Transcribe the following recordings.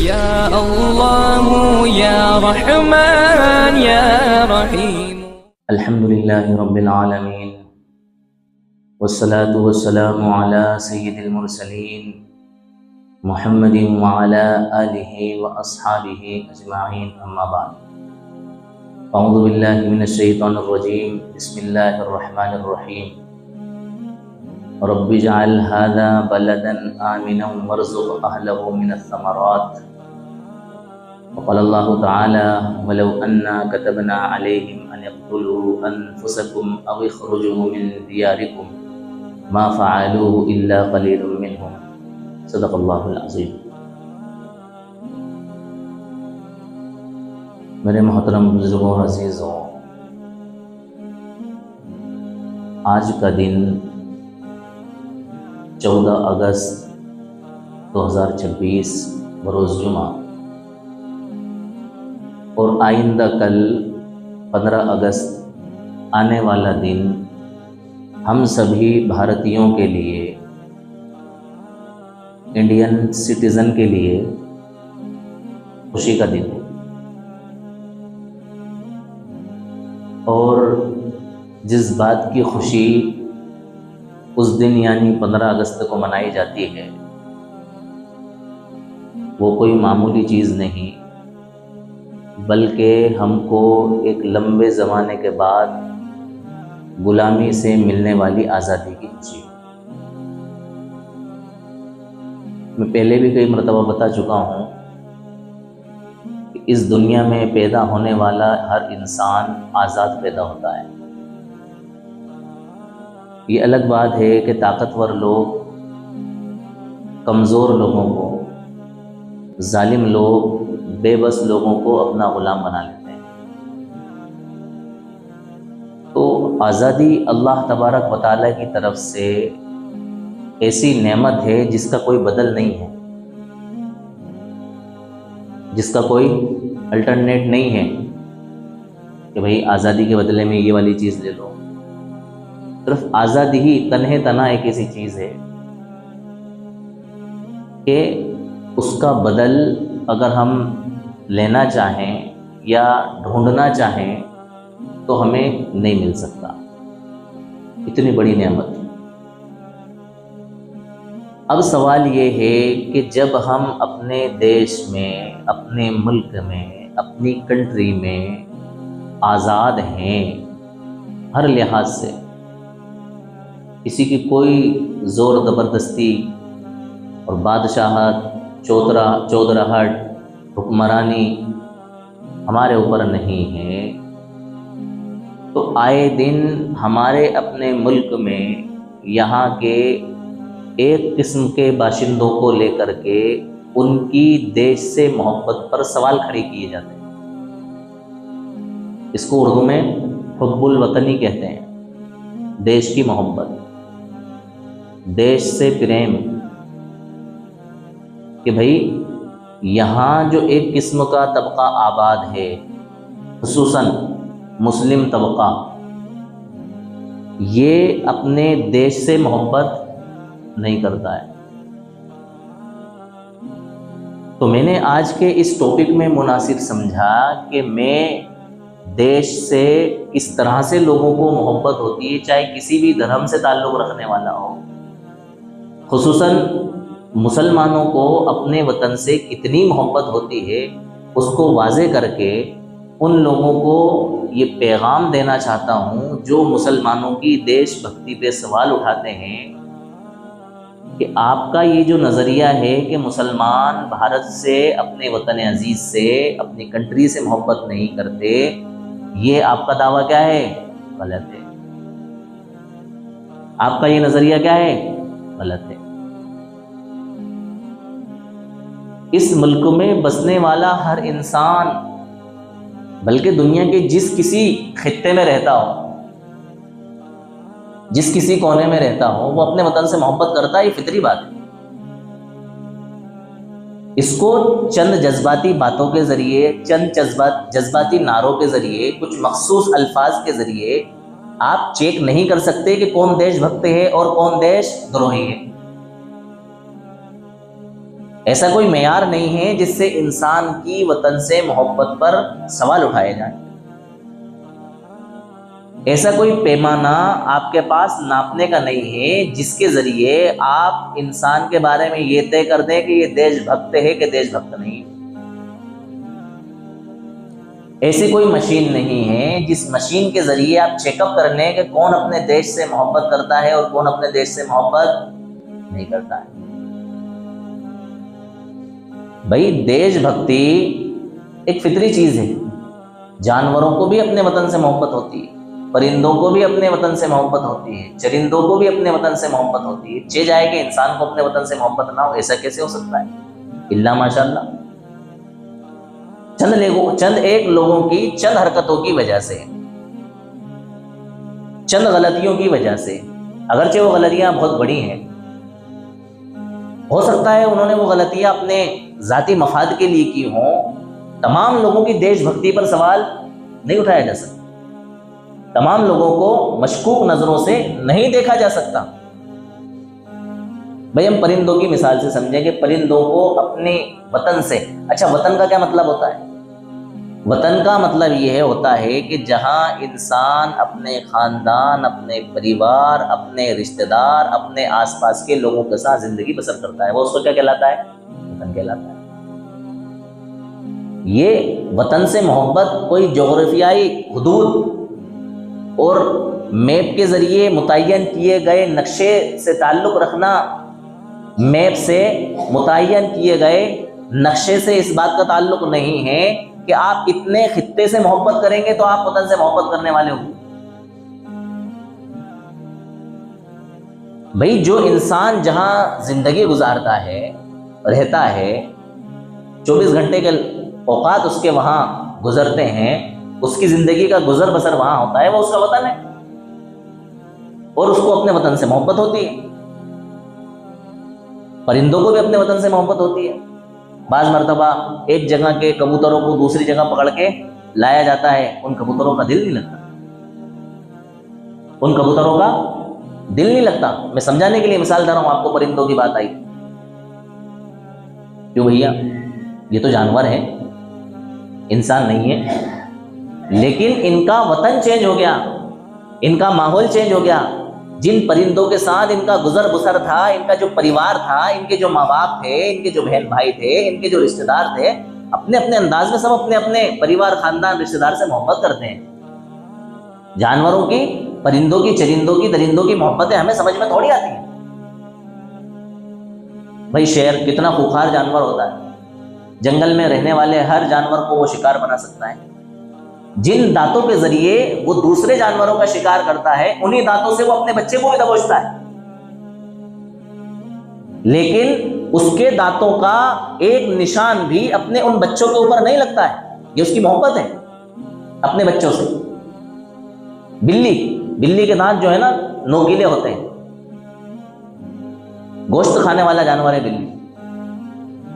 یا اللہ یا رحمان یا رحیم۔ الحمدللہ رب العالمین والصلاة والسلام علی سید المرسلین محمد وعلی آلہ واصحابہ اجمعین، اما بعد۔ اعوذ باللہ من الشیطان الرجیم، بسم اللہ الرحمن الرحیم۔ رب اجعل هذا بلدا آمنا وارزق اہلہ من الثمرات۔ وقال اللہ تعالی ولو انا كتبنا علیہم ان اقتلوا انفسکم او اخرجوا من دیارکم ما فعلوه الا قلیل منهم، صدق اللہ العظیم۔ میرے محترم بزرگوں اور عزیزوں، آج کا دن 14 اگست 2026 بروز جمعہ اور آئندہ کل 15 اگست آنے والا دن ہم سبھی بھارتیوں کے لیے، انڈین سٹیزن کے لیے خوشی کا دن ہے، اور جس بات کی خوشی اس دن یعنی 15 اگست کو منائی جاتی ہے وہ کوئی معمولی چیز نہیں، بلکہ ہم کو ایک لمبے زمانے کے بعد غلامی سے ملنے والی آزادی کی خوشی۔ میں پہلے بھی کئی مرتبہ بتا چکا ہوں کہ اس دنیا میں پیدا ہونے والا ہر انسان آزاد پیدا ہوتا ہے۔ یہ الگ بات ہے کہ طاقتور لوگ کمزور لوگوں کو، ظالم لوگ بے بس لوگوں کو اپنا غلام بنا لیتے ہیں۔ تو آزادی اللہ تبارک و تعالیٰ کی طرف سے ایسی نعمت ہے جس کا کوئی بدل نہیں ہے، جس کا کوئی الٹرنیٹ نہیں ہے کہ بھئی آزادی کے بدلے میں یہ والی چیز لے لو۔ صرف آزادی ہی تنہے تنہا ایک ایسی چیز ہے کہ اس کا بدل اگر ہم لینا چاہیں یا ڈھونڈنا چاہیں تو ہمیں نہیں مل سکتا، اتنی بڑی نعمت۔ اب سوال یہ ہے کہ جب ہم اپنے دیش میں، اپنے ملک میں، اپنی کنٹری میں آزاد ہیں ہر لحاظ سے، کسی کی کوئی زور زبردستی اور بادشاہت، چودراہٹ، حکمرانی ہمارے اوپر نہیں ہے، تو آئے دن ہمارے اپنے ملک میں یہاں کے ایک قسم کے باشندوں کو لے کر کے ان کی دیش سے محبت پر سوال کھڑے کیے جاتے ہیں۔ اس کو اردو میں حب الوطنی کہتے ہیں، دیش کی محبت، دیش سے پریم، کہ بھئی یہاں جو ایک قسم کا طبقہ آباد ہے، خصوصاً مسلم طبقہ، یہ اپنے دیش سے محبت نہیں کرتا ہے۔ تو میں نے آج کے اس ٹاپک میں مناسب سمجھا کہ میں دیش سے کس طرح سے لوگوں کو محبت ہوتی ہے، چاہے کسی بھی دھرم سے تعلق رکھنے والا ہو، خصوصاً مسلمانوں کو اپنے وطن سے کتنی محبت ہوتی ہے، اس کو واضح کر کے ان لوگوں کو یہ پیغام دینا چاہتا ہوں جو مسلمانوں کی دیش بھکتی پہ سوال اٹھاتے ہیں کہ آپ کا یہ جو نظریہ ہے کہ مسلمان بھارت سے، اپنے وطن عزیز سے، اپنی کنٹری سے محبت نہیں کرتے، یہ آپ کا دعویٰ کیا ہے؟ غلط ہے۔ آپ کا یہ نظریہ کیا ہے؟ غلط ہے۔ اس ملک میں بسنے والا ہر انسان، بلکہ دنیا کے جس کسی خطے میں رہتا ہو، جس کسی کونے میں رہتا ہو، وہ اپنے وطن سے محبت کرتا ہے، یہ فطری بات ہے۔ اس کو چند جذباتی باتوں کے ذریعے، چند جذباتی نعروں کے ذریعے، کچھ مخصوص الفاظ کے ذریعے آپ چیک نہیں کر سکتے کہ کون دیش بھکت ہے اور کون دیش دروہی ہے۔ ایسا کوئی معیار نہیں ہے جس سے انسان کی وطن سے محبت پر سوال اٹھائے جائیں. ایسا کوئی پیمانہ آپ کے پاس ناپنے کا نہیں ہے جس کے ذریعے آپ انسان کے بارے میں یہ طے کر دیں کہ یہ دیش بھکت ہے کہ دیش بھکت نہیں. ایسی کوئی مشین نہیں ہے جس مشین کے ذریعے آپ چیک اپ کر لیں کہ کون اپنے دیش سے محبت کرتا ہے اور کون اپنے دیش سے محبت نہیں کرتا ہے. بھائی دیش بھکتی ایک فطری چیز ہے. جانوروں کو بھی اپنے وطن سے محبت ہوتی ہے، پرندوں کو بھی اپنے وطن سے محبت ہوتی ہے، چرندوں کو بھی اپنے وطن سے محبت ہوتی ہے. چہ جائے کہ انسان کو اپنے وطن سے محبت نہ ہو، ایسا کیسے ہو سکتا ہے؟ الا ماشاء اللہ. چند ایک لوگوں کی چند حرکتوں کی وجہ سے، چند غلطیوں کی وجہ سے، اگرچہ وہ غلطیاں بہت بڑی ہیں، ہو سکتا ہے انہوں نے وہ غلطیاں اپنے ذاتی مفاد کے لیے کی ہوں. تمام لوگوں کی دیش بھکتی پر سوال نہیں اٹھایا جا سکتا، تمام لوگوں کو مشکوک نظروں سے نہیں دیکھا جا سکتا. بھئی ہم پرندوں کی مثال سے سمجھیں کہ پرندوں کو اپنے وطن سے، اچھا وطن کا کیا مطلب ہوتا ہے؟ وطن کا مطلب یہ ہوتا ہے کہ جہاں انسان اپنے خاندان، اپنے پریوار، اپنے رشتہ دار، اپنے آس پاس کے لوگوں کے ساتھ زندگی بسر کرتا ہے، وہ اس کو کیا کہلاتا ہے؟ وطن کہلاتا ہے. یہ وطن سے محبت کوئی جغرافیائی حدود اور میپ کے ذریعے متعین کیے گئے نقشے سے تعلق رکھنا، میپ سے متعین کیے گئے نقشے سے اس بات کا تعلق نہیں ہے کہ آپ اتنے خطے سے محبت کریں گے تو آپ وطن سے محبت کرنے والے ہوں. بھئی جو انسان جہاں زندگی گزارتا ہے، رہتا ہے، 24 گھنٹے کے اوقات اس کے وہاں گزرتے ہیں، اس کی زندگی کا گزر بسر وہاں ہوتا ہے، وہ اس کا وطن ہے اور اس کو اپنے وطن سے محبت ہوتی ہے. پرندوں کو بھی اپنے وطن سے محبت ہوتی ہے. بعض مرتبہ ایک جگہ کے کبوتروں کو دوسری جگہ پکڑ کے لایا جاتا ہے، ان کبوتروں کا دل نہیں لگتا، ان کبوتروں کا دل نہیں لگتا. میں سمجھانے کے لیے مثال دے رہا ہوں آپ کو. پرندوں کی بات آئی، کیوں بھیا؟ یہ تو جانور ہیں، انسان نہیں ہے، لیکن ان کا وطن چینج ہو گیا، ان کا ماحول چینج ہو گیا. جن پرندوں کے ساتھ ان کا گزر بسر تھا، ان کا جو پریوار تھا، ان کے جو ماں باپ تھے، ان کے جو بہن بھائی تھے، ان کے جو رشتہ دار تھے، اپنے اپنے انداز میں سب اپنے اپنے پریوار، خاندان، رشتہ دار سے محبت کرتے ہیں. جانوروں کی، پرندوں کی، چرندوں کی، درندوں کی محبتیں ہمیں سمجھ میں تھوڑی آتی ہیں. بھائی شیر کتنا خوخار جانور ہوتا ہے، جنگل میں رہنے والے ہر جانور کو وہ شکار بنا سکتا ہے. جن دانتوں کے ذریعے وہ دوسرے جانوروں کا شکار کرتا ہے، انہی دانتوں سے وہ اپنے بچے کو بھی دبوچتا ہے. لیکن اس کے دانتوں کا ایک نشان بھی اپنے ان بچوں کے اوپر نہیں لگتا ہے. یہ اس کی محبت ہے اپنے بچوں سے. بلی کے دانت جو ہے نا نوکیلے ہوتے ہیں. گوشت کھانے والا جانور ہے بلی.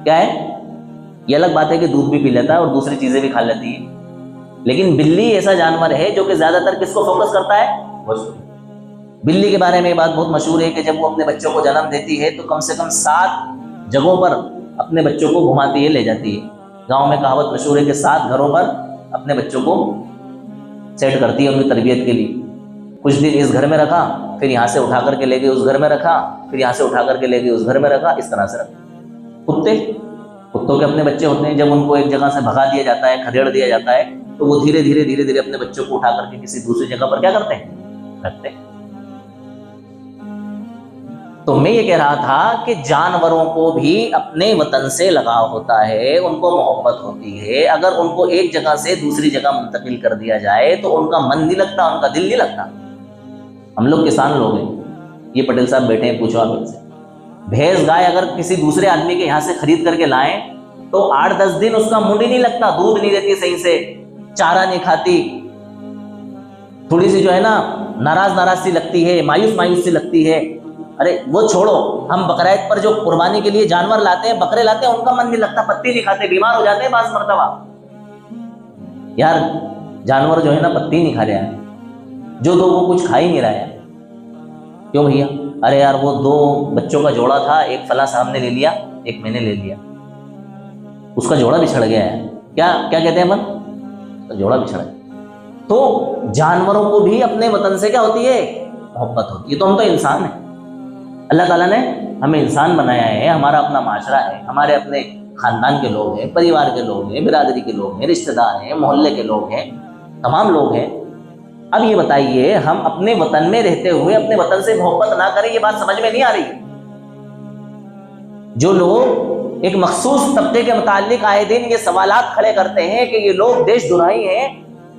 کیا ہے؟ یہ الگ بات ہے کہ دودھ بھی پی لیتا ہے اور دوسری چیزیں بھی کھا لیتی ہے، لیکن بلی ایسا جانور ہے جو کہ زیادہ تر کس کو فوکس کرتا ہے؟ گوشت. بلی کے بارے میں یہ بات بہت مشہور ہے کہ جب وہ اپنے بچوں کو جنم دیتی ہے تو کم سے کم 7 جگہوں پر اپنے بچوں کو گھماتی ہے، لے جاتی ہے. گاؤں میں کہاوت مشہور ہے کہ 7 گھروں پر اپنے بچوں کو سیٹ کرتی ہے ان کی تربیت کے لیے. کچھ دن اس گھر میں رکھا، پھر یہاں سے اٹھا کر کے لے گئی اس گھر میں رکھا، پھر یہاں سے اٹھا کر کے لے گئی اس گھر میں رکھا، اس طرح سے رکھا. کتوں کے اپنے بچے ہوتے ہیں، جب ان کو ایک جگہ سے بھگا دیا جاتا ہے، کھدیڑ دیا جاتا ہے، تو وہ دھیرے دھیرے اپنے بچوں کو اٹھا کر کے کسی دوسری جگہ پر کیا کرتے ہیں؟ رکھتے ہیں. تو میں یہ کہہ رہا تھا کہ جانوروں کو بھی اپنے وطن سے لگاؤ ہوتا ہے، ان کو محبت ہوتی ہے. اگر ان کو ایک جگہ سے دوسری جگہ منتقل کر دیا جائے تو ان کا من نہیں لگتا، ان کا دل نہیں لگتا. ہم لوگ کسان لوگ ہیں، یہ پٹیل صاحب بیٹھے ہیں، پوچھو آپ ان سے. بھینس گائے اگر کسی دوسرے آدمی کے یہاں سے خرید کر کے لائیں تو 8-10 دن اس کا منڈ ہی نہیں لگتا، دودھ نہیں دیتی صحیح سے، چارہ نہیں کھاتی، تھوڑی سی جو ہے نا ناراض سی لگتی ہے، مایوس سی لگتی ہے. ارے وہ چھوڑو، ہم بقرعید پر جو قربانی کے لیے جانور لاتے ہیں، بکرے لاتے ہیں، ان کا من نہیں لگتا، پتی نہیں کھاتے، بیمار ہو جاتے ہیں بعض مرتبہ. یار جانور جو ہے نا پتی نہیں کھا رہا ہے، جو دو وہ کچھ کھا ہی نہیں رہا ہے. کیوں بھیا؟ ارے یار وہ 2 بچوں کا جوڑا تھا، ایک فلاں صاحب نے لے لیا، ایک میں نے لے لیا, اس کا جوڑا بچھڑ گیا ہے. کیا کہتے ہیں اپن, جوڑا بچھڑ گیا. تو جانوروں کو بھی اپنے وطن سے کیا ہوتی ہے, محبت ہوتی ہے. تو ہم تو انسان ہیں, اللہ تعالیٰ نے ہمیں انسان بنایا ہے, ہمارا اپنا معاشرہ ہے, ہمارے اپنے خاندان کے لوگ ہیں, پریوار کے لوگ ہیں, برادری کے لوگ ہیں, رشتہ دار ہیں, محلے کے لوگ ہیں, تمام لوگ ہیں. اب یہ بتائیے, ہم اپنے وطن میں رہتے ہوئے اپنے وطن سے محبت نہ کریں, یہ بات سمجھ میں نہیں آ رہی. جو لوگ ایک مخصوص طبقے کے متعلق آئے دن یہ سوالات کھڑے کرتے ہیں کہ یہ لوگ دیش درائی ہیں,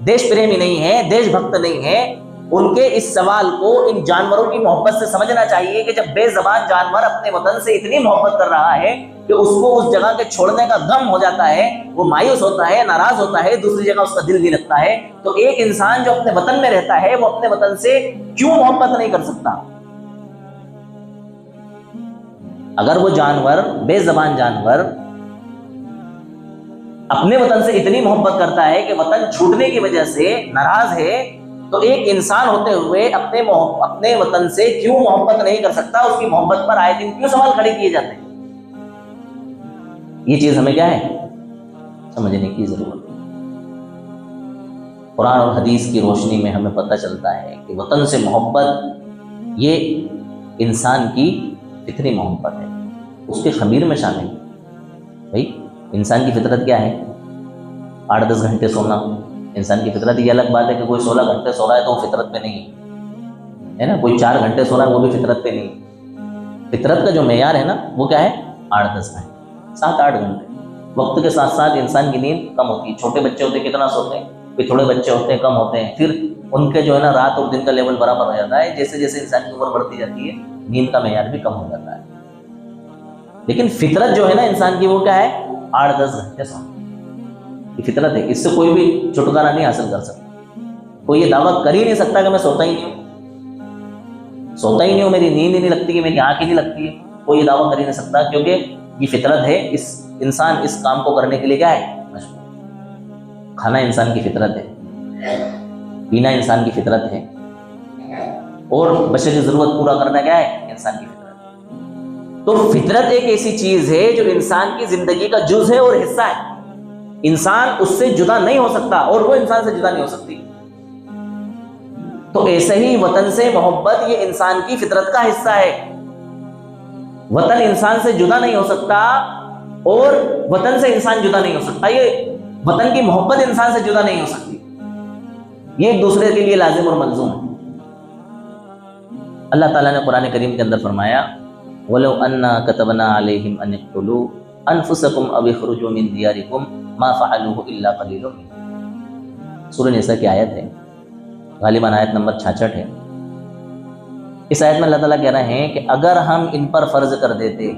دیش پریمی نہیں ہیں, دیش بھکت نہیں ہیں, ان کے اس سوال کو ان جانوروں کی محبت سے سمجھنا چاہیے کہ جب بے زبان جانور اپنے وطن سے اتنی محبت کر رہا ہے کہ اس کو اس جگہ کے چھوڑنے کا غم ہو جاتا ہے, وہ مایوس ہوتا ہے, ناراض ہوتا ہے, دوسری جگہ اس کا دل نہیں لگتا ہے, تو ایک انسان جو اپنے وطن میں رہتا ہے وہ اپنے وطن سے کیوں محبت نہیں کر سکتا؟ اگر وہ جانور, بے زبان جانور اپنے وطن سے اتنی محبت کرتا ہے کہ وطن چھوٹنے کی وجہ سے ناراض ہے, تو ایک انسان ہوتے ہوئے اپنے وطن سے کیوں محبت نہیں کر سکتا؟ اس کی محبت پر آئے دن کیوں سوال کھڑے کیے جاتے ہیں؟ یہ چیز ہمیں کیا ہے, سمجھنے کی ضرورت ہے. قرآن اور حدیث کی روشنی میں ہمیں پتہ چلتا ہے کہ وطن سے محبت یہ انسان کی فطری محبت ہے, اس کے خمیر میں شامل ہے. بھائی انسان کی فطرت کیا ہے؟ 8-10 گھنٹے سونا انسان کی فطرت. یہ الگ بات ہے کہ کوئی 16 گھنٹے سو رہا ہے تو وہ فطرت پہ نہیں ہے نا, کوئی 4 گھنٹے سو رہا ہے وہ بھی فطرت پہ نہیں. فطرت کا جو معیار ہے نا وہ کیا ہے, 8-10 گھنٹے, 7-8 گھنٹے. وقت کے ساتھ ساتھ انسان کی نیند کم ہوتی ہے. چھوٹے بچے ہوتے ہیں کتنا سوتے ہیں, پھر تھوڑے بچے ہوتے ہیں کم ہوتے ہیں, پھر ان کے جو ہے نا رات اور دن کا لیول برابر ہو جاتا ہے. جیسے جیسے انسان کی عمر بڑھتی جاتی ہے نیند کا معیار بھی کم ہو جاتا ہے. لیکن فطرت جو ہے نا انسان کی وہ کیا ہے, 8-10 گھنٹے سونا. یہ فطرت ہے, اس سے کوئی بھی چھٹکارا نہیں حاصل کر سکتا. کوئی یہ دعویٰ کر ہی نہیں سکتا کہ میں سوتا ہی نہیں ہوں, میری نیند ہی نہیں لگتی, کہ میری آنکھ ہی نہیں لگتی ہے. کوئی یہ دعویٰ کر ہی نہیں سکتا, کیونکہ یہ فطرت ہے. اس انسان اس کام کو کرنے کے لیے کیا ہے, مجبور. کھانا انسان کی فطرت ہے, پینا انسان کی فطرت ہے, اور بشری ضرورت پورا کرنا کیا ہے, انسان کی فطرت. تو فطرت ایک ایسی چیز ہے جو انسان کی زندگی کا جز ہے اور حصہ ہے. انسان اس سے جدا نہیں ہو سکتا اور وہ انسان سے جدا نہیں ہو سکتی. تو ایسے ہی وطن سے محبت یہ انسان کی فطرت کا حصہ ہے. وطن انسان سے جدا نہیں ہو سکتا اور وطن سے انسان جدا نہیں ہو سکتا. یہ وطن کی محبت انسان سے جدا نہیں ہو سکتی. یہ ایک دوسرے کے لیے لازم اور ملزوم ہے. اللہ تعالیٰ نے قرآن کریم کے اندر فرمایا وَلَوْ أَنَّا كَتَبْنَا عَلَيْهِمْ أَنِ اقْتُلُوا أَنفُسَكُمْ أَوْ اخْرُجُوا مِنْ دِيَارِكُمْ مَا فَعَلُوهُ إِلَّا قَلِيلٌ مِنْهُمْ. سورہ نساء کی آیت ہے, غالباً آیت نمبر 66 ہے. اس آیت میں اللہ تعالیٰ کہہ رہے ہیں کہ اگر ہم ان پر فرض کر دیتے,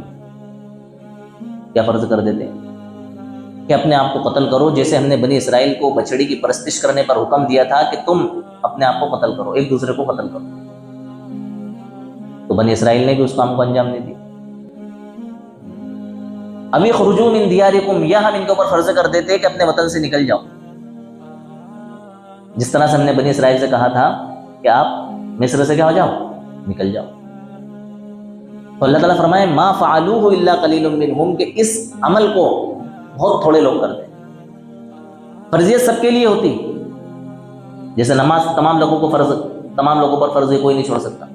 کیا فرض کر دیتے کہ اپنے آپ کو قتل کرو, جیسے ہم نے بنی اسرائیل کو بچڑی کی پرستش کرنے پر حکم دیا تھا کہ تم اپنے آپ کو قتل کرو, ایک دوسرے کو قتل کرو, تو بنی اسرائیل نے بھی اس کام کو انجام نہیں دیا. ابھی خرجوا من دیارکم, یا ہم ان کے اوپر فرض کر دیتے کہ اپنے وطن سے نکل جاؤ, جس طرح سے ہم نے بنی اسرائیل سے کہا تھا کہ آپ مصر سے کیا ہو جاؤ, نکل جاؤ. تو اللہ تعالیٰ فرمائے ما فعلوه الا قلیل منهم, کہ اس عمل کو بہت تھوڑے لوگ کرتے ہیں. فرضیت سب کے لیے ہوتی, جیسے نماز تمام لوگوں کو فرض, تمام لوگوں پر فرض ہے, کوئی نہیں چھوڑ سکتا.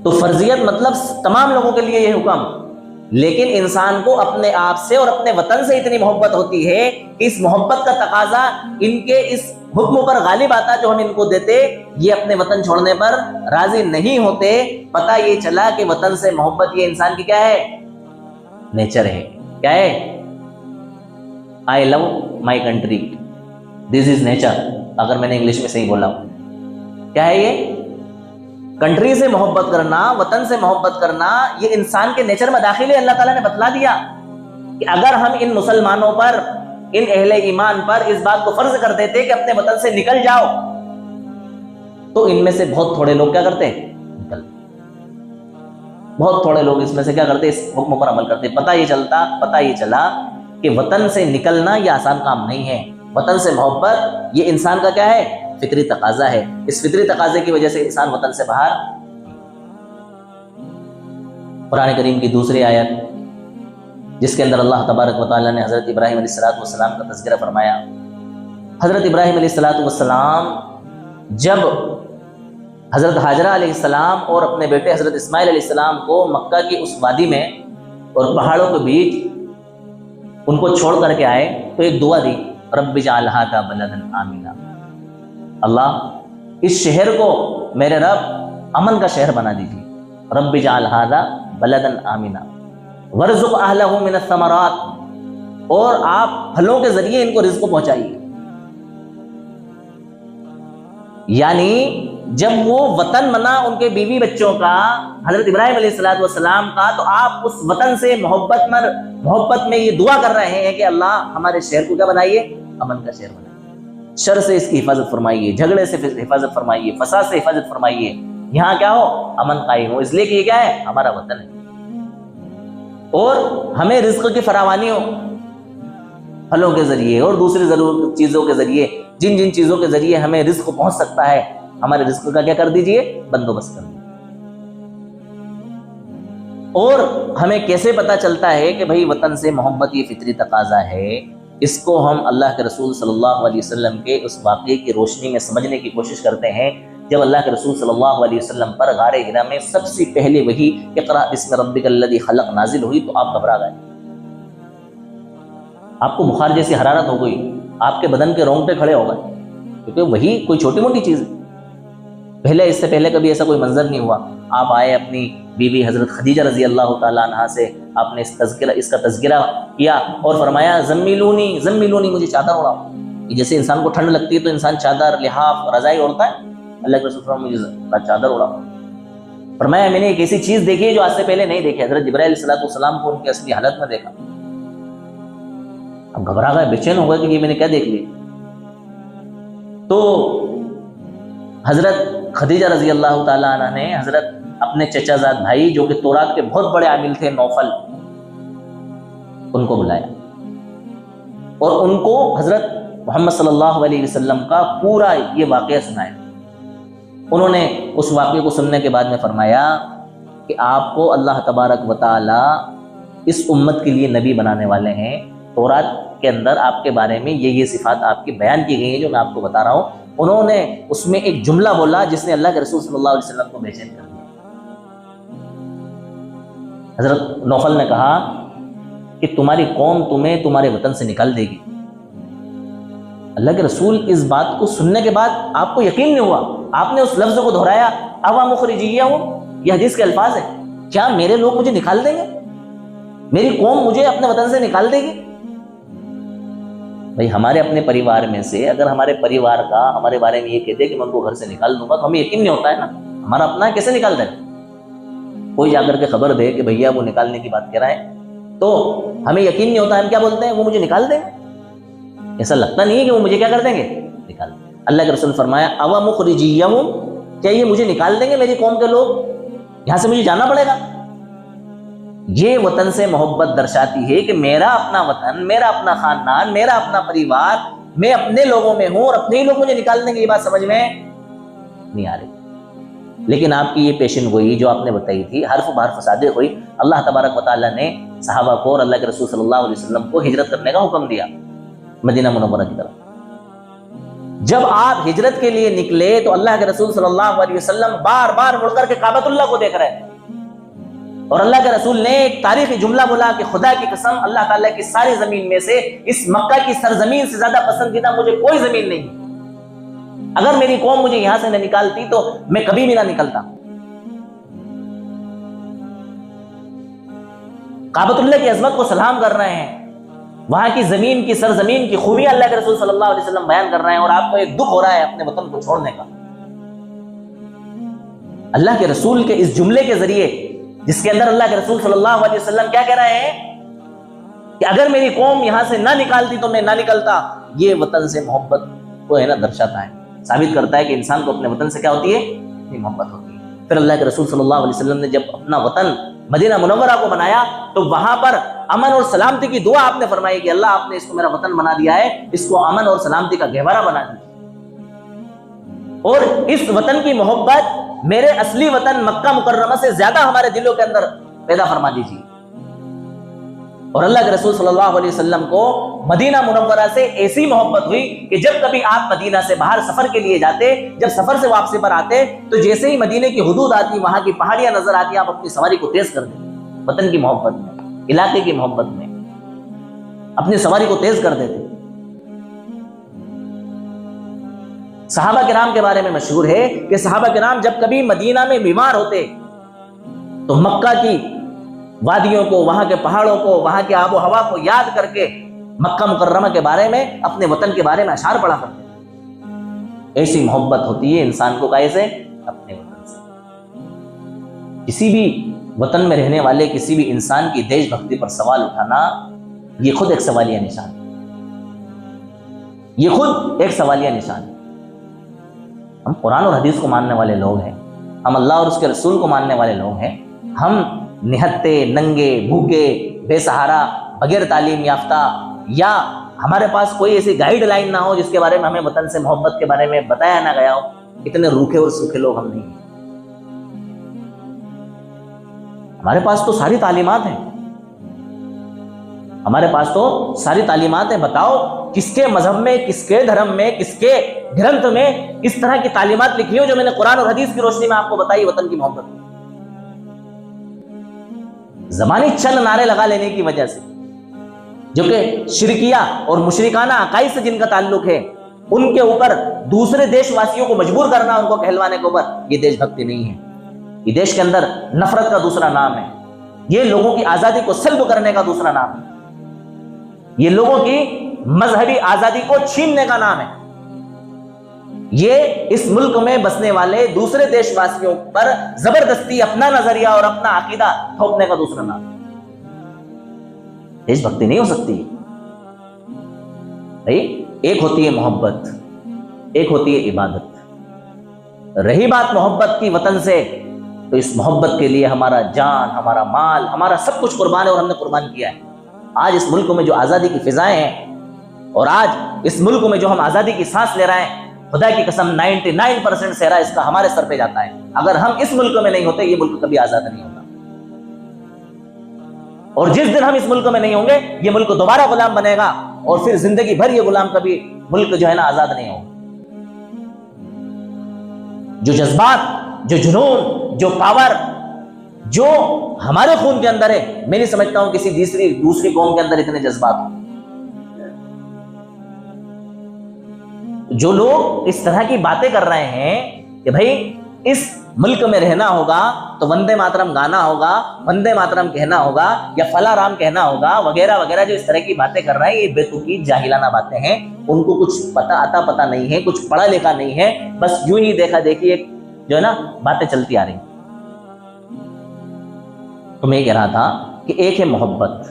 تو فرضیت مطلب تمام لوگوں کے لیے یہ حکم, لیکن انسان کو اپنے آپ سے اور اپنے وطن سے اتنی محبت ہوتی ہے کہ اس محبت کا تقاضا ان کے اس حکم پر غالب آتا جو ہم ان کو دیتے, یہ اپنے وطن چھوڑنے پر راضی نہیں ہوتے. پتہ یہ چلا کہ وطن سے محبت یہ انسان کی کیا ہے, نیچر ہے. کیا ہے, I love my country, this is nature. اگر میں نے انگلش میں صحیح بولا, کیا ہے یہ, کنٹری سے محبت کرنا, وطن سے محبت کرنا, یہ انسان کے نیچر میں داخل ہے. اللہ تعالیٰ نے بتلا دیا کہ اگر ہم ان مسلمانوں پر, ان اہل ایمان پر اس بات کو فرض کر دیتے کہ اپنے وطن سے نکل جاؤ, تو ان میں سے بہت تھوڑے لوگ کیا کرتے, نکل. بہت تھوڑے لوگ اس میں سے کیا کرتے, اس حکم پر عمل کرتے. پتہ یہ چلا کہ وطن سے نکلنا یہ آسان کام نہیں ہے. وطن سے محبت یہ انسان کا کیا ہے, فطری تقاضا ہے. اس فطری تقاضے کی وجہ سے انسان وطن سے باہر. قرآن کریم کی دوسری آیت جس کے اندر اللہ تبارک و تعالیٰ نے حضرت ابراہیم علیہ السلام کا تذکرہ فرمایا. حضرت ابراہیم علیہ السلام جب حضرت حاجرہ علیہ السلام اور اپنے بیٹے حضرت اسماعیل علیہ السلام کو مکہ کی اس وادی میں اور پہاڑوں کے بیچ ان کو چھوڑ کر کے آئے تو ایک دعا دی, رب اجعل ھذا بلدا آمنا, اللہ اس شہر کو میرے رب امن کا شہر بنا دیجیے. رب اجعل ھذا بلدا آمنا وارزق اہلہ من الثمرات, اور آپ پھلوں کے ذریعے ان کو رزق پہنچائیے. یعنی جب وہ وطن بنا ان کے بیوی بچوں کا, حضرت ابراہیم علیہ السلام کا, تو آپ اس وطن سے محبت میں یہ دعا کر رہے ہیں کہ اللہ ہمارے شہر کو کیا بنائیے, امن کا شہر بنائیے, شر سے اس کی حفاظت فرمائیے, جھگڑے سے حفاظت فرمائیے, فساد سے حفاظت فرمائیے, یہاں کیا ہو, امن قائم ہو, اس لیے کہ یہ کیا ہے, ہمارا وطن ہے, اور ہمیں رزق کی فراوانی ہو پھلوں کے ذریعے اور دوسری ضرورت چیزوں کے ذریعے, جن جن چیزوں کے ذریعے ہمیں رزق پہنچ سکتا ہے, ہمارے رزق کا کیا کر دیجئے, بندوبست کر دیجئے. اور ہمیں کیسے پتا چلتا ہے کہ بھئی وطن سے محبت یہ فطری تقاضا ہے, اس کو ہم اللہ کے رسول صلی اللہ علیہ وسلم کے اس واقعے کی روشنی میں سمجھنے کی کوشش کرتے ہیں. جب اللہ کے رسول صلی اللہ علیہ وسلم پر غار حرا میں سب سے پہلے وہی اقرأ بسم ربک الذی خلق نازل ہوئی تو آپ گھبرا گئے, آپ کو بخار جیسی حرارت ہو گئی, آپ کے بدن کے رونگٹے کھڑے ہو گئے, کیونکہ وہی کوئی چھوٹی موٹی چیز ہے. پہلے اس سے پہلے کبھی ایسا کوئی منظر نہیں ہوا. آپ آئے اپنی بیوی حضرت خدیجہ رضی اللہ تعالیٰ عنہا سے, آپ نے اس کا تذکرہ کیا اور فرمایا زمیلونی مجھے چادر اڑاؤ. جیسے انسان کو ٹھنڈ لگتی ہے تو انسان چادر, لحاف, رضائی اوڑھتا ہے, اللہ کے رسول فرمایا مجھے چادر اڑاؤ. فرمایا میں نے ایک ایسی چیز دیکھی ہے جو آج سے پہلے نہیں دیکھی. حضرت جبرائیل علیہ السلام کو ان کی اصلی حالت میں دیکھا, اب گھبرا گئے, بے چین ہو گئے کہ یہ میں نے کیا دیکھ لیا. تو حضرت خدیجہ رضی اللہ تعالیٰ عنہ نے حضرت اپنے چچا زاد بھائی جو کہ تورات کے بہت بڑے عامل تھے, نوفل, ان کو بلایا اور ان کو حضرت محمد صلی اللہ علیہ وسلم کا پورا یہ واقعہ سنایا. انہوں نے اس واقعے کو سننے کے بعد میں فرمایا کہ آپ کو اللہ تبارک و تعالی اس امت کے لیے نبی بنانے والے ہیں. تورات کے اندر آپ کے بارے میں یہ صفات آپ کی بیان کی گئی ہیں جو میں آپ کو بتا رہا ہوں. انہوں نے اس میں ایک جملہ بولا جس نے اللہ کے رسول صلی اللہ علیہ وسلم کو بے چین کر دیا. حضرت نوفل نے کہا کہ تمہاری قوم تمہیں تمہارے وطن سے نکال دے گی. اللہ کے رسول اس بات کو سننے کے بعد آپ کو یقین نہیں ہوا, آپ نے اس لفظ کو دہرایا, اوا مخرجیہ ہوں, یہ حدیث کے الفاظ ہیں, کیا میرے لوگ مجھے نکال دیں گے, میری قوم مجھے اپنے وطن سے نکال دے گی. بھئی ہمارے اپنے پریوار میں سے اگر ہمارے پریوار کا ہمارے بارے میں یہ کہتے کہ میں ان کو گھر سے نکال دوں گا تو ہمیں یقین نہیں ہوتا ہے نا, ہمارا اپنا ہے, کیسے نکال دیں. کوئی جا کر کے خبر دے کہ بھیا وہ نکالنے کی بات کہہ رہا ہے تو ہمیں یقین نہیں ہوتا, ہم کیا بولتے ہیں, وہ مجھے نکال دیں. ایسا لگتا نہیں ہے کہ وہ مجھے کیا کر دیں گے, نکال دیں. اللہ کے رسول فرمایا اوا مخرجیہم, کیا یہ مجھے نکال دیں گے میری قوم کے لوگ, یہاں سے مجھے جانا پڑے گا. یہ وطن سے محبت درشاتی ہے کہ میرا اپنا وطن, میرا اپنا خاندان, میرا اپنا پریوار, میں اپنے لوگوں میں ہوں اور اپنے ہی لوگ مجھے نکال دیں گے. یہ بات سمجھ میں نہیں آ رہی. لیکن آپ کی یہ پیشن گوئی جو آپ نے بتائی تھی حرف بحرف صادق ہوئی. اللہ تبارک و تعالیٰ نے صحابہ کو اور اللہ کے رسول صلی اللہ علیہ وسلم کو ہجرت کرنے کا حکم دیا مدینہ منورہ کی طرف. جب آپ ہجرت کے لیے نکلے تو اللہ کے رسول صلی اللہ علیہ وسلم بار بار مڑ کر کے کعبۃ اللہ کو دیکھ رہے ہیں, اور اللہ کے رسول نے ایک تاریخی جملہ بولا کہ خدا کی قسم اللہ تعالیٰ کی ساری زمین میں سے اس مکہ کی سرزمین سے زیادہ پسندیدہ مجھے کوئی زمین نہیں. اگر میری قوم مجھے یہاں سے نہ نکالتی تو میں کبھی بھی نہ نکلتا. کعبۃ اللہ کی عظمت کو سلام کر رہے ہیں, وہاں کی زمین کی سرزمین کی خوبیاں اللہ کے رسول صلی اللہ علیہ وسلم بیان کر رہے ہیں, اور آپ کو ایک دکھ ہو رہا ہے اپنے وطن کو چھوڑنے کا. اللہ کے رسول کے اس جملے کے ذریعے جس کے اندر اللہ کے رسول صلی اللہ علیہ وسلم کیا کہہ رہے ہیں کہ اگر میری قوم یہاں سے نہ نکالتی تو میں نہ نکلتا, یہ وطن سے محبت کو ہے نا درشاتا ہے, ثابت کرتا ہے کہ انسان کو اپنے وطن سے کیا ہوتی ہے, محبت ہوتی ہے. پھر اللہ کے رسول صلی اللہ علیہ وسلم نے جب اپنا وطن مدینہ منورہ کو بنایا تو وہاں پر امن اور سلامتی کی دعا آپ نے فرمائی کہ اللہ آپ نے اس کو میرا وطن بنا دیا ہے, اس کو امن اور سلامتی کا گہوارہ بنا دیا, اور اس وطن کی محبت میرے اصلی وطن مکہ مکرمہ سے زیادہ ہمارے دلوں کے اندر پیدا فرما دیجیے۔ اور اللہ کے رسول صلی اللہ علیہ وسلم کو مدینہ منورہ سے ایسی محبت ہوئی کہ جب کبھی آپ مدینہ سے باہر سفر کے لیے جاتے، جب سفر سے واپسی پر آتے تو جیسے ہی مدینے کی حدود آتی، وہاں کی پہاڑیاں نظر آتی، آپ اپنی سواری کو تیز کر دیتے، وطن کی محبت میں، علاقے کی محبت میں اپنی سواری کو تیز کر دیتے۔ صحابہ کرام کے بارے میں مشہور ہے کہ صحابہ کرام جب کبھی مدینہ میں بیمار ہوتے تو مکہ کی وادیوں کو، وہاں کے پہاڑوں کو، وہاں کے آب و ہوا کو یاد کر کے مکہ مکرمہ کے بارے میں، اپنے وطن کے بارے میں اشعار پڑھا کرتے۔ ایسی محبت ہوتی ہے انسان کو کیسے؟ اپنے وطن سے۔ کسی بھی وطن میں رہنے والے کسی بھی انسان کی دیش بھکتی پر سوال اٹھانا یہ خود ایک سوالیہ نشان ہے، یہ خود ایک سوالیہ نشان ہے۔ ہم قرآن اور حدیث کو ماننے والے لوگ ہیں، ہم اللہ اور اس کے رسول کو ماننے والے لوگ ہیں، ہم نہتے، ننگے، بھوکے، بے سہارا، بغیر تعلیم یافتہ، یا ہمارے پاس کوئی ایسی گائیڈ لائن نہ ہو جس کے بارے میں ہمیں وطن سے محبت کے بارے میں بتایا نہ گیا ہو، اتنے روکھے اور سوکھے لوگ ہم نہیں ہیں۔ ہمارے پاس تو ساری تعلیمات ہیں، ہمارے پاس تو ساری تعلیمات ہیں۔ بتاؤ کس کے مذہب میں، کس کے دھرم میں، کس کے گرنتھ میں اس طرح کی تعلیمات لکھی ہو جو میں نے قرآن اور حدیث کی روشنی میں آپ کو بتائی وطن کی محبت میں؟ زمانی چل نعرے لگا لینے کی وجہ سے، جو کہ شرکیہ اور مشرکانہ عقائد سے جن کا تعلق ہے، ان کے اوپر دوسرے دیش واسیوں کو مجبور کرنا، ان کو کہلوانے کے اوپر، یہ دیش بھکتی نہیں ہے۔ یہ دیش کے اندر نفرت کا دوسرا نام ہے، یہ لوگوں کی آزادی کو سلب کرنے کا دوسرا نام ہے، یہ لوگوں کی مذہبی آزادی کو چھیننے کا نام ہے، یہ اس ملک میں بسنے والے دوسرے دیش واسیوں پر زبردستی اپنا نظریہ اور اپنا عقیدہ تھوپنے کا دوسرا نام ہے۔ دیش بھکتی نہیں ہو سکتی بھائی۔ ایک ہوتی ہے محبت، ایک ہوتی ہے عبادت۔ رہی بات محبت کی وطن سے، تو اس محبت کے لیے ہمارا جان، ہمارا مال، ہمارا سب کچھ قربان ہے، اور ہم نے قربان کیا ہے۔ آج اس ملک میں جو آزادی کی فضائیں ہیں، اور آج اس ملک میں جو ہم آزادی کی سانس لے رہے ہیں، خدا کی قسم 99% سہرا اس کا ہمارے سر پہ جاتا ہے۔ اگر ہم اس ملک میں نہیں ہوتے، یہ ملک کبھی آزاد نہیں ہوتا، اور جس دن ہم اس ملک میں نہیں ہوں گے، یہ ملک دوبارہ غلام بنے گا، اور پھر زندگی بھر یہ غلام کبھی ملک جو ہے نا آزاد نہیں ہوگا۔ جو جذبات، جو جنون، جو پاور جو ہمارے خون کے اندر ہے، میں نہیں سمجھتا ہوں کسی دوسری قوم کے اندر اتنے جذبات ہوں۔ جو لوگ اس طرح کی باتیں کر رہے ہیں کہ بھائی اس ملک میں رہنا ہوگا تو وندے ماترم گانا ہوگا، وندے ماترم کہنا ہوگا، یا فلاں رام کہنا ہوگا، وغیرہ وغیرہ، جو اس طرح کی باتیں کر رہے ہیں، یہ بیتوقیف جاہلانہ باتیں ہیں۔ ان کو کچھ پتہ نہیں ہے، کچھ پڑھا لکھا نہیں ہے، بس یوں ہی دیکھا دیکھی ایک جو ہے نا باتیں چلتی آ رہی۔ تو میں کہہ رہا تھا کہ ایک ہے محبت۔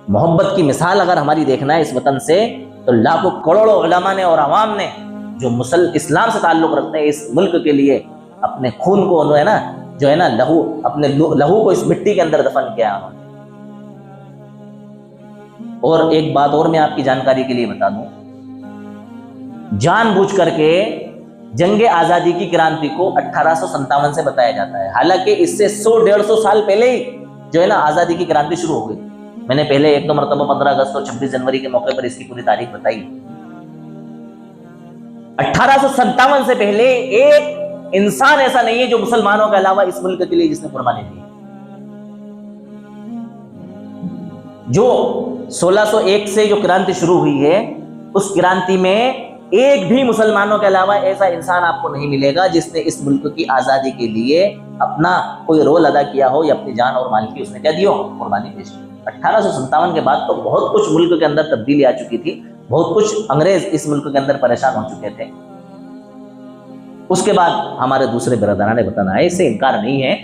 محبت کی مثال اگر ہماری دیکھنا ہے اس وطن سے، تو لاکھوں کروڑوں علماء نے اور عوام نے جو اسلام سے تعلق رکھتے ہیں، اس ملک کے لیے اپنے خون کو انہوں نے نا جو ہے نا اپنے لہو کو اس مٹی کے اندر دفن کیا انہوں نے۔ اور ایک بات اور میں آپ کی جانکاری کے لیے بتا دوں، جان بوجھ کر کے جنگ آزادی کی کرانتی کو 1857 سے بتایا جاتا ہے، حالانکہ اس سے 100-150 سال پہلے ہی جو ہے نا آزادی کی کرانتی شروع ہو گئی۔ میں نے پہلے 1-2 مرتبہ 15 اگست اور 26 جنوری کے موقع پر اس کی پوری تاریخ بتائی۔ 1857 سے پہلے ایک انسان ایسا نہیں ہے جو مسلمانوں کے علاوہ اس ملک کے لیے جس نے قربانی دی۔ جو 1601 سے جو کرانتی شروع ہوئی ہے، اس کرانتی میں ایک بھی مسلمانوں کے علاوہ ایسا انسان آپ کو نہیں ملے گا جس نے اس ملک کی آزادی کے لیے اپنا کوئی رول ادا کیا ہو، یا اپنی جان اور مال کی اس نے کیا دی ہو، قربانی پیش کی۔ 1857 کے بعد تو بہت کچھ ملک کے اندر تبدیلی آ چکی تھی، بہت کچھ انگریز اس ملک کے اندر پریشان ہو چکے تھے۔ اس کے بعد ہمارے دوسرے برادران وطن آئے، اس سے انکار نہیں ہے،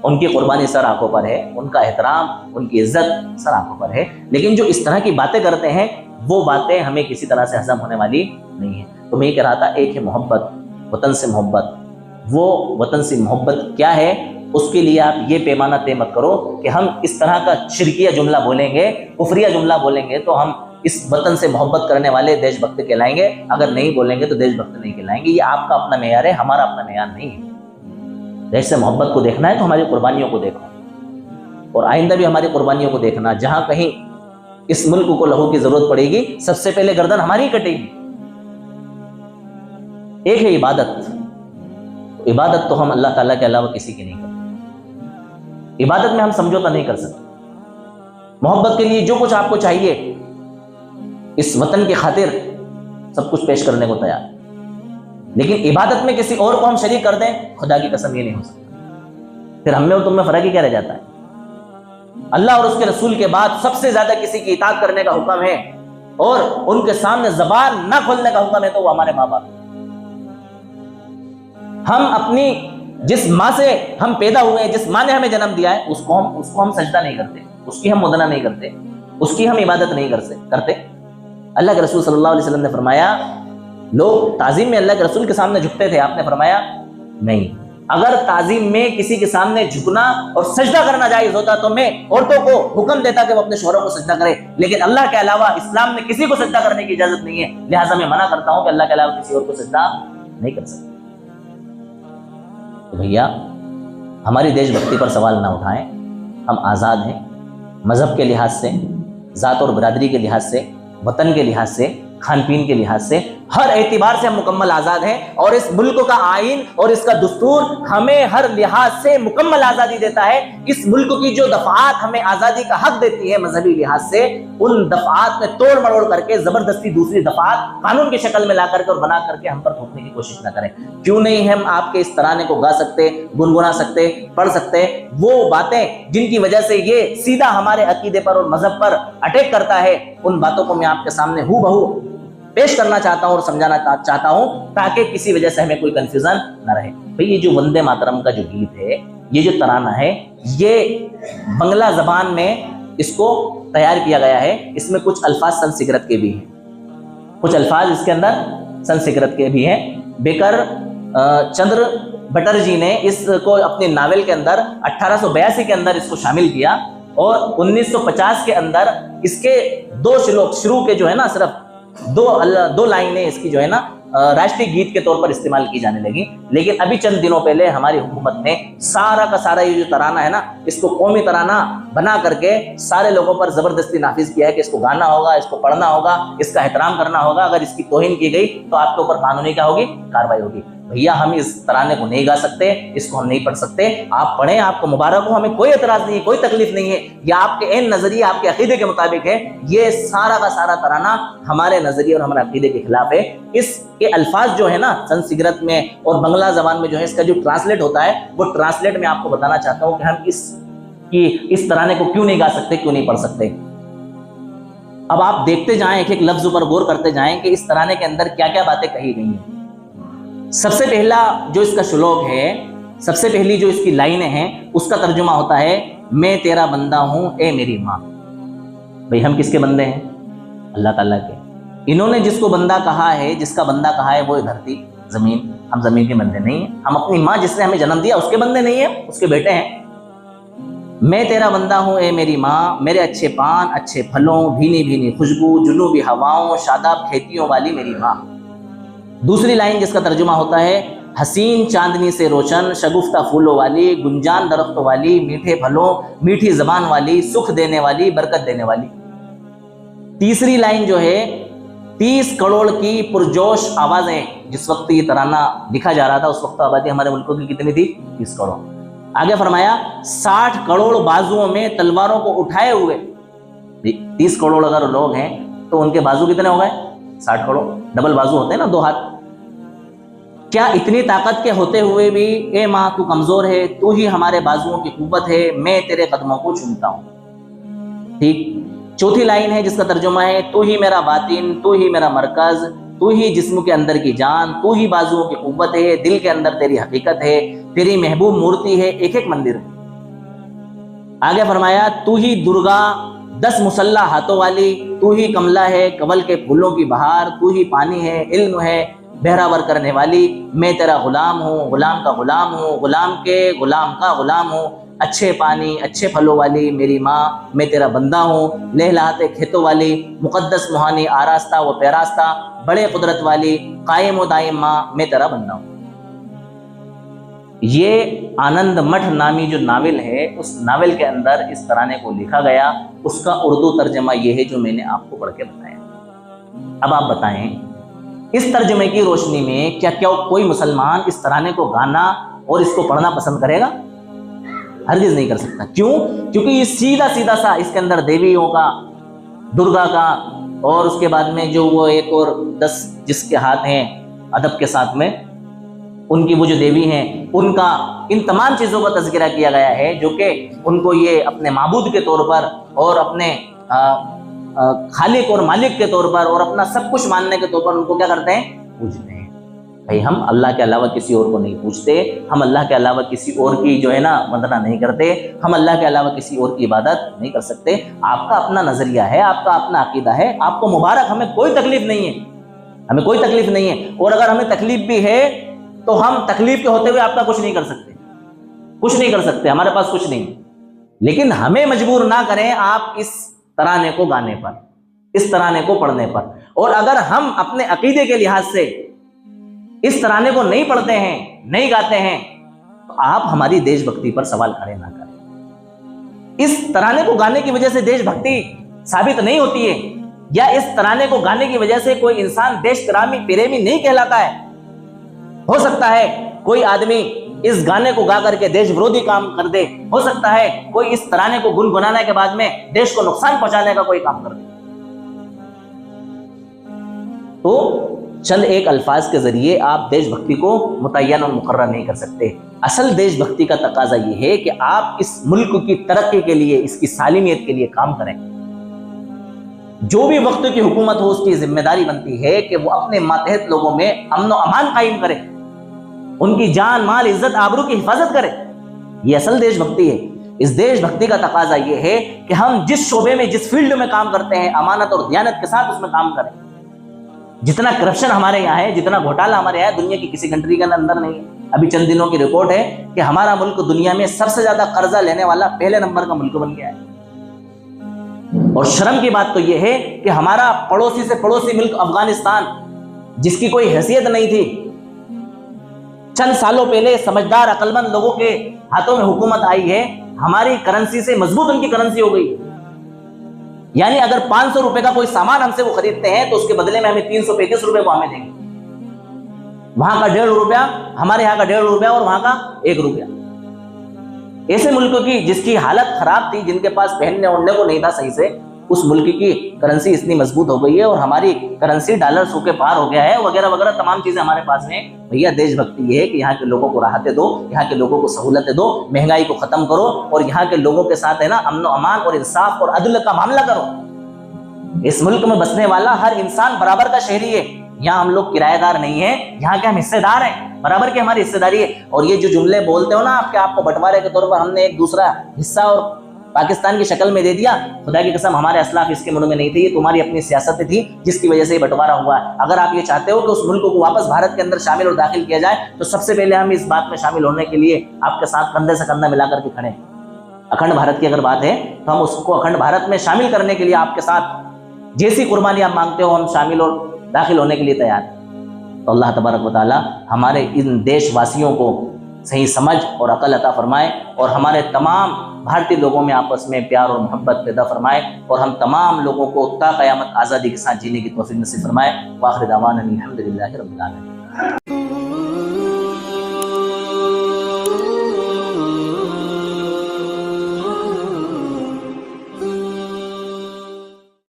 ان کی قربانی سر آنکھوں پر ہے، ان کا احترام، ان کی عزت سر آنکھوں پر ہے، لیکن جو اس طرح کی باتیں کرتے ہیں وہ باتیں ہمیں کسی طرح سے ہضم ہونے والی نہیں ہے۔ تو میں یہ کہہ رہا تھا، ایک ہے محبت، وطن سے محبت۔ وہ وطن سے محبت کیا ہے، اس کے لیے آپ یہ پیمانہ طے مت کرو کہ ہم اس طرح کا شرکیہ جملہ بولیں گے، کفریہ جملہ بولیں گے تو ہم اس وطن سے محبت کرنے والے دیش بھکت کہلائیں گے، اگر نہیں بولیں گے تو دیش بھکت نہیں کہلائیں گے۔ یہ آپ کا اپنا معیار ہے، ہمارا اپنا معیار نہیں ہے۔ دیش سے محبت کو دیکھنا ہے تو ہماری قربانیوں کو دیکھو، اور آئندہ بھی ہماری قربانیوں کو دیکھنا، جہاں کہیں اس ملک کو لہو کی ضرورت پڑے گی سب سے پہلے گردن ہماری ہی کٹے گی۔ ایک ہے عبادت، عبادت تو ہم اللہ تعالیٰ کے علاوہ کسی کی نہیں کرتے، عبادت میں ہم سمجھوتا نہیں کر سکتے۔ محبت کے لیے جو کچھ آپ کو چاہیے اس وطن کی خاطر سب کچھ پیش کرنے کو تیار، لیکن عبادت میں کسی اور کو ہم شریک کر دیں، خدا کی قسم یہ نہیں ہو سکتا۔ پھر ہم میں اور تم میں فرق ہی کیا رہ جاتا ہے؟ اللہ اور اس کے رسول کے بعد سب سے زیادہ کسی کی اطاعت کرنے کا حکم ہے اور ان کے سامنے زبان نہ کھولنے کا حکم ہے تو وہ ہمارے ماں باپ۔ ہم اپنی جس ماں سے ہم پیدا ہوئے ہیں، جس ماں نے ہمیں جنم دیا ہے، اس کو ہم سجدہ نہیں کرتے، اس کی ہم مدنہ نہیں کرتے، اس کی ہم عبادت نہیں کرتے۔ اللہ کے رسول صلی اللہ علیہ وسلم نے فرمایا لوگ تعظیم میں اللہ کے رسول کے سامنے جھکتے تھے، آپ نے فرمایا نہیں، اگر تعظیم میں کسی کے سامنے جھکنا اور سجدہ کرنا جائز ہوتا تو میں عورتوں کو حکم دیتا کہ وہ اپنے شوہروں کو سجدہ کرے، لیکن اللہ کے علاوہ اسلام میں کسی کو سجدہ کرنے کی اجازت نہیں ہے، لہٰذا میں منع کرتا ہوں کہ اللہ کے علاوہ کسی اور کو سجدہ نہیں کر سکتے۔ تو بھیا ہماری دیش بھکتی پر سوال نہ اٹھائیں، ہم آزاد ہیں، مذہب کے لحاظ سے، ذات اور برادری کے لحاظ سے، وطن کے لحاظ سے، کھان پین کے لحاظ سے، ہر اعتبار سے ہم مکمل آزاد ہیں، اور اس ملک کا آئین اور اس کا دستور ہمیں ہر لحاظ سے مکمل آزادی دیتا ہے۔ اس ملک کی جو دفعات ہمیں آزادی کا حق دیتی ہے مذہبی لحاظ سے، ان دفعات میں توڑ مڑوڑ کر کے زبردستی دوسری دفعات قانون کی شکل میں لا کر کے اور بنا کر کے ہم پر تھوپنے کی کوشش نہ کریں۔ کیوں نہیں ہم آپ کے اس ترانے کو گا سکتے، گنگنا سکتے، پڑھ سکتے؟ وہ باتیں جن کی وجہ سے یہ سیدھا ہمارے عقیدے پر اور مذہب پر اٹیک کرتا ہے، ان باتوں کو میں آپ کے سامنے ہو بہو پیش کرنا چاہتا ہوں اور سمجھانا چاہتا ہوں تاکہ کسی وجہ سے ہمیں کوئی کنفیوژن نہ رہے۔ بھئی یہ جو وندے ماترم کا جو گیت ہے، یہ جو ترانہ ہے، یہ بنگلہ زبان میں اس کو تیار کیا گیا ہے۔ اس میں کچھ الفاظ سنسکرت کے بھی ہیں، کچھ الفاظ اس کے اندر سنسکرت کے بھی ہیں۔ بیکر چندر بٹر جی نے اس کو اپنے ناول کے اندر 1882 کے اندر اس کو شامل کیا، اور 1950 کے اندر اس کے دو شروع کے جو ہے نا صرف دو لائنیں اس کی جو ہے نا راشٹری گیت کے طور پر استعمال کی جانے لگی، لیکن ابھی چند دنوں پہلے ہماری حکومت نے سارا کا سارا یہ جو ترانہ ہے نا، اس کو قومی ترانہ بنا کر کے سارے لوگوں پر زبردستی نافذ کیا ہے کہ اس کو گانا ہوگا، اس کو پڑھنا ہوگا، اس کا احترام کرنا ہوگا، اگر اس کی توہین کی گئی تو آپ کے اوپر قانونی کیا ہوگی؟ کارروائی ہوگی۔ بھیا ہم اس ترانے کو نہیں گا سکتے، اس کو ہم نہیں پڑھ سکتے، آپ پڑھیں، آپ کو مبارک ہو، ہمیں کوئی اعتراض نہیں ہے، کوئی تکلیف نہیں ہے، یہ آپ کے عین نظریے، آپ کے عقیدے کے مطابق ہے۔ یہ سارا کا سارا ترانہ ہمارے نظریے اور ہمارے عقیدے کے خلاف ہے۔ اس کے الفاظ جو ہے نا سنسکرت میں اور بنگلہ زبان میں جو ہے اس کا جو ٹرانسلیٹ ہوتا ہے، وہ ٹرانسلیٹ میں آپ کو بتانا چاہتا ہوں کہ ہم اس ترانے کو کیوں نہیں گا سکتے، کیوں نہیں پڑھ سکتے۔ اب آپ دیکھتے جائیں، ایک ایک لفظ پر غور کرتے جائیں کہ اس ترانے کے اندر کیا کیا باتیں کہی گئی ہیں۔ سب سے پہلا جو اس کا شلوک ہے، سب سے پہلی جو اس کی لائنیں ہیں، اس کا ترجمہ ہوتا ہے میں تیرا بندہ ہوں اے میری ماں۔ بھئی ہم کس کے بندے ہیں؟ اللہ تعالیٰ کے۔ انہوں نے جس کو بندہ کہا ہے، جس کا بندہ کہا ہے، وہ دھرتی زمین، ہم زمین کے بندے نہیں ہیں۔ ہم اپنی ماں جس نے ہمیں جنم دیا اس کے بندے نہیں ہیں، اس کے بیٹے ہیں۔ میں تیرا بندہ ہوں اے میری ماں، میرے اچھے پان، اچھے پھلوں، بھینی بھینی خوشبو، جنوبی ہواؤں، شاداب کھیتیوں والی میری ماں۔ دوسری لائن جس کا ترجمہ ہوتا ہے حسین چاندنی سے روشن، شگفتہ پھولوں والی، گنجان درختوں والی، میٹھے پھلوں، میٹھی زبان والی، سکھ دینے والی، برکت دینے والی۔ تیسری لائن جو ہے 30 کروڑ کی پرجوش آوازیں، جس وقت یہ ترانہ لکھا جا رہا تھا اس وقت آبادی ہمارے ملکوں کی کتنی تھی؟ 30 کروڑ۔ آگے فرمایا 60 کروڑ بازوؤں میں تلواروں کو اٹھائے ہوئے۔ 30 کروڑ اگر لوگ ہیں تو ان کے بازو کتنے ہو گئے؟ 60 کروڑ۔ ڈبل بازو ہوتے ہیں نا، 2 ہاتھ۔ کیا اتنی طاقت کے ہوتے ہوئے بھی اے ماں تو کمزور ہے، تو ہی ہمارے بازوؤں کی قوت ہے، میں تیرے قدموں کو چومتا ہوں۔ ٹھیک۔ چوتھی لائن ہے جس کا ترجمہ ہے تو ہی میرا باطن، تو ہی میرا مرکز، تو ہی جسم کے اندر کی جان، تو ہی بازوؤں کی قوت ہے، دل کے اندر تیری حقیقت ہے، تیری محبوب مورتی ہے ایک ایک مندر میں۔ آگے فرمایا تو ہی درگا 10 مسلح ہاتھوں والی، تو ہی کملا ہے کنول کے پھولوں کی بہار، تو ہی پانی ہے، علم ہے، بہراور کرنے والی، میں تیرا غلام ہوں، غلام کا غلام ہوں، غلام کے غلام کا غلام ہوں، اچھے پانی اچھے پھلوں والی میری ماں، میں تیرا بندہ ہوں، لہلاتے کھیتوں والی، مقدس موہانی آراستہ و پیراستہ، بڑے قدرت والی، قائم و دائم ماں، میں تیرا بندہ ہوں۔ یہ آنند مٹھ نامی جو ناول ہے، اس ناول کے اندر اس ترانے کو لکھا گیا، اس کا اردو ترجمہ یہ ہے جو میں نے آپ کو پڑھ کے بتایا۔ اب آپ بتائیں اس ترجمے کی روشنی میں کیا کوئی مسلمان اس ترانے کو گانا اور اس کو پڑھنا پسند کرے گا؟ ہرگز نہیں کر سکتا۔ کیوں؟ کیونکہ یہ سیدھا سیدھا سا اس کے اندر دیویوں کا، درگا کا، اور اس کے بعد میں جو وہ ایک اور 10 جس کے ہاتھ ہیں ادب کے ساتھ میں، ان کی وہ جو دیوی ہیں، ان کا، ان تمام چیزوں کا تذکرہ کیا گیا ہے جو کہ ان کو یہ اپنے معبود کے طور پر اور اپنے خالق اور مالک کے طور پر اور اپنا سب کچھ ماننے کے طور پر ان کو کیا کرتے ہیں؟ پوجتے ہیں۔ بھائی ہم اللہ کے علاوہ کسی اور کو نہیں پوجتے، ہم اللہ کے علاوہ کسی اور کی جو ہے نا وندنا نہیں کرتے، ہم اللہ کے علاوہ کسی اور کی عبادت نہیں کر سکتے۔ آپ کا اپنا نظریہ ہے، آپ کا اپنا عقیدہ ہے، آپ کو مبارک، ہمیں کوئی تکلیف نہیں ہے، ہمیں کوئی تکلیف نہیں ہے۔ اور اگر ہمیں تکلیف بھی ہے تو ہم تکلیف کے ہوتے ہوئے آپ کا کچھ نہیں کر سکتے، کچھ نہیں کر سکتے، ہمارے پاس کچھ نہیں۔ لیکن ہمیں مجبور نہ کریں آپ اس ترانے کو گانے پر، اس ترانے کو پڑھنے پر۔ اور اگر ہم اپنے عقیدے کے لحاظ سے اس ترانے کو نہیں پڑھتے ہیں، نہیں گاتے ہیں، تو آپ ہماری دیش بھکتی پر سوال کھڑے نہ کریں۔ اس ترانے کو گانے کی وجہ سے دیش بھکتی ثابت نہیں ہوتی ہے، یا اس ترانے کو گانے کی وجہ سے کوئی انسان دیش پریمی نہیں کہلاتا ہے۔ ہو سکتا ہے کوئی آدمی اس گانے کو گا کر کے دیش ورودی کام کر دے، ہو سکتا ہے کوئی اس ترانے کو گنگنانے کے بعد میں دیش کو نقصان پہنچانے کا کوئی کام کر دے۔ تو چند ایک الفاظ کے ذریعے آپ دیش بھکتی کو متعین اور مقرر نہیں کر سکتے۔ اصل دیش بھکتی کا تقاضا یہ ہے کہ آپ اس ملک کی ترقی کے لیے، اس کی سالمیت کے لیے کام کریں۔ جو بھی وقت کی حکومت ہو، اس کی ذمہ داری بنتی ہے کہ وہ اپنے ماتحت لوگوں میں امن و امان قائم کرے، ان کی جان، مال، عزت، آبرو کی حفاظت کرے۔ یہ اصل دیش بھکتی ہے۔ اس دیش بھکتی کا تقاضا یہ ہے کہ ہم جس شعبے میں، جس فیلڈ میں کام کرتے ہیں، امانت اور دیانت کے ساتھ اس میں کام کریں۔ جتنا کرپشن ہمارے یہاں ہے، جتنا گھوٹالہ ہمارے یہاں ہے، دنیا کی کسی کنٹری کے اندر نہیں ہے۔ ابھی چند دنوں کی رپورٹ ہے کہ ہمارا ملک دنیا میں سب سے زیادہ قرضہ لینے والا پہلے نمبر کا ملک بن گیا ہے۔ اور شرم کی بات تو یہ ہے کہ ہمارا پڑوسی سے پڑوسی ملک افغانستان، جس کی کوئی حیثیت نہیں تھی، چند سالوں پہلے سمجھدار عقل مند لوگوں کے ہاتھوں میں حکومت آئی ہے، ہماری کرنسی سے مضبوط ان کی کرنسی ہو گئی۔ یعنی اگر 500 روپے کا کوئی سامان ہم سے وہ خریدتے ہیں تو اس کے بدلے میں ہمیں 335 روپے وہ ہمیں دیں گے۔ وہاں کا 1.5 روپیہ، ہمارے یہاں کا 1.5 روپیہ، اور وہاں کا 1 روپیہ۔ ایسے ملک کی جس کی حالت خراب تھی، جن کے پاس پہننے اوڑھنے کو نہیں تھا صحیح سے، اس ملک کی کرنسی اتنی مضبوط ہو گئی ہے، اور ہماری کرنسی ڈالر سو کے پار ہو گیا ہے، وغیرہ وغیرہ تمام چیزیں ہمارے پاس ہیں۔ بھیا دیش بھکتی یہ ہے کہ یہاں کے لوگوں کو راحتیں دو، یہاں کے لوگوں کو سہولتیں دو، مہنگائی کو ختم کرو، اور یہاں کے لوگوں کے ساتھ ہے نا امن و امان اور انصاف اور عدل کا معاملہ کرو۔ اس ملک میں بسنے والا ہر انسان برابر کا شہری ہے۔ یہاں ہم لوگ کرایہ دار نہیں ہیں، یہاں کے ہم حصے دار ہیں، برابر کی ہماری حصے داری ہے۔ اور یہ جو جملے بولتے ہو نا آپ کے، آپ کو بٹوارے کے طور پر ہم نے ایک دوسرا حصہ اور پاکستان کی شکل میں دے دیا، خدا کی قسم ہمارے اسلاف اس کے منہ میں نہیں تھے، یہ تمہاری اپنی سیاست تھی جس کی وجہ سے یہ بٹوارا ہوا ہے۔ اگر آپ یہ چاہتے ہو کہ اس ملک کو واپس بھارت کے اندر شامل اور داخل کیا جائے، تو سب سے پہلے ہم اس بات میں شامل ہونے کے لیے آپ کے ساتھ کندھے سے کندھا ملا کر کے کھڑے ہیں۔ اکھنڈ بھارت کی اگر بات ہے تو ہم اس کو اکھنڈ بھارت میں شامل کرنے کے لیے آپ کے ساتھ جیسی قربانی آپ مانگتے ہو، ہم شامل اور داخل ہونے کے لیے تیار ہیں۔ تو اللہ تبارک و تعالی ہمارے ان دیش واسیوں کو صحیح سمجھ اور عقل عطا فرمائے، اور ہمارے تمام بھارتی لوگوں میں آپس میں پیار اور محبت پیدا فرمائے، اور ہم تمام لوگوں کو تا قیامت آزادی کے ساتھ جینے کی توفیق نصیب فرمائے۔ وآخر دعوانا الحمدللہ رب العالمین۔